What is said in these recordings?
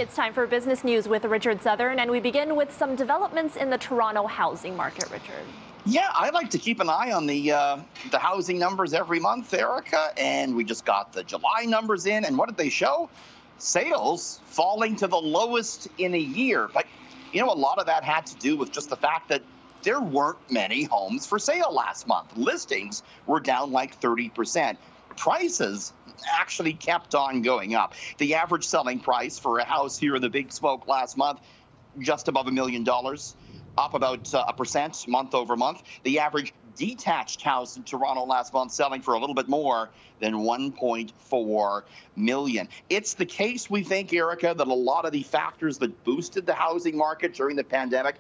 It's time for business news with Richard Southern, and we begin with some developments in the Toronto housing market, Richard. Yeah, I like to keep an eye on the housing numbers every month, Erica, and we just got the July numbers in, and what did they show? Sales falling to the lowest in a year. But, you know, a lot of that had to do with just the fact that there weren't many homes for sale last month. Listings were down like 30%. Prices actually kept on going up. The average selling price for a house here in the Big Smoke last month, just above $1 million, up about 1% month over month. The average detached house in Toronto last month selling for a little bit more than $1.4 million. It's the case, we think, Erica, that a lot of the factors that boosted the housing market during the pandemic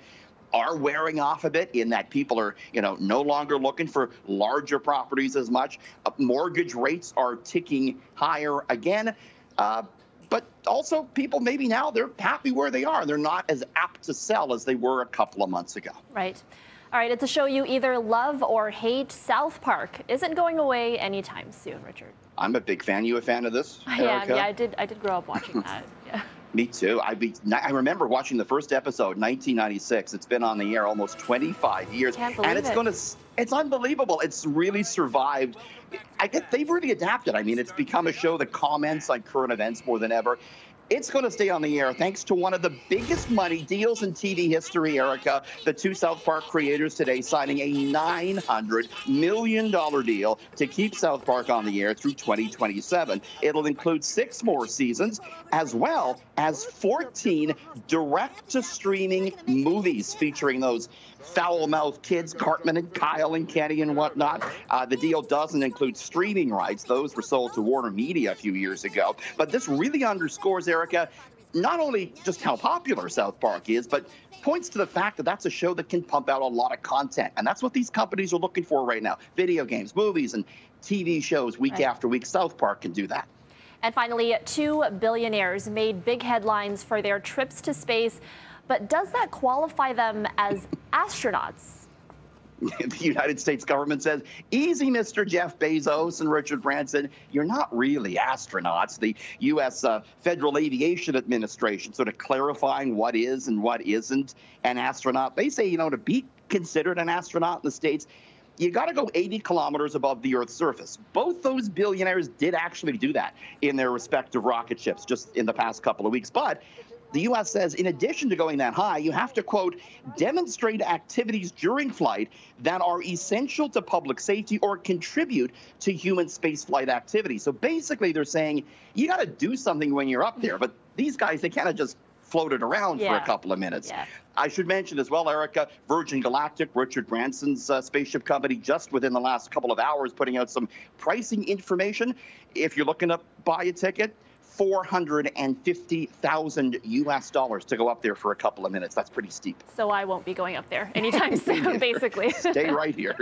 are wearing off a bit, in that people are, no longer looking for larger properties as much. Mortgage rates are ticking higher again. But also people maybe now they're happy where they are. They're not as apt to sell as they were a couple of months ago. Right. All right, it's a show you either love or hate. South Park isn't going away anytime soon, Richard. I'm a big fan. You a fan of this, Erica? Yeah, I did grow up watching that. Yeah. Me too. I remember watching the first episode, 1996. It's been on the air almost 25 years. Can't believe it. It's unbelievable. It's really survived. They've really adapted. I mean, it's become a show that comments on current events more than ever. It's going to stay on the air thanks to one of the biggest money deals in TV history, Erica. The two South Park creators today signing a $900 million deal to keep South Park on the air through 2027. It'll include 6 more seasons, as well as 14 direct-to-streaming movies featuring those foul-mouthed kids, Cartman and Kyle and Kenny and whatnot. The deal doesn't include streaming rights. Those were sold to Warner Media a few years ago. But this really underscores, Erica, not only just how popular South Park is, but points to the fact that that's a show that can pump out a lot of content. And that's what these companies are looking for right now. Video games, movies, and TV shows week after week. South Park can do that. And finally, 2 billionaires made big headlines for their trips to space. But does that qualify them as astronauts? The United States government says, easy, Mr. Jeff Bezos and Richard Branson, you're not really astronauts. The U.S. Federal Aviation Administration sort of clarifying what is and what isn't an astronaut. They say, to be considered an astronaut in the States, you got to go 80 kilometers above the Earth's surface. Both those billionaires did actually do that in their respective rocket ships just in the past couple of weeks. But the U.S. says, in addition to going that high, you have to, quote, demonstrate activities during flight that are essential to public safety or contribute to human spaceflight activity. So basically, they're saying you got to do something when you're up there. But these guys, they kind of just floated around for a couple of minutes. Yeah. I should mention as well, Erica, Virgin Galactic, Richard Branson's spaceship company, just within the last couple of hours, putting out some pricing information. If you're looking to buy a ticket, $450,000 US to go up there for a couple of minutes. That's pretty steep. So I won't be going up there anytime soon, basically. Stay right here.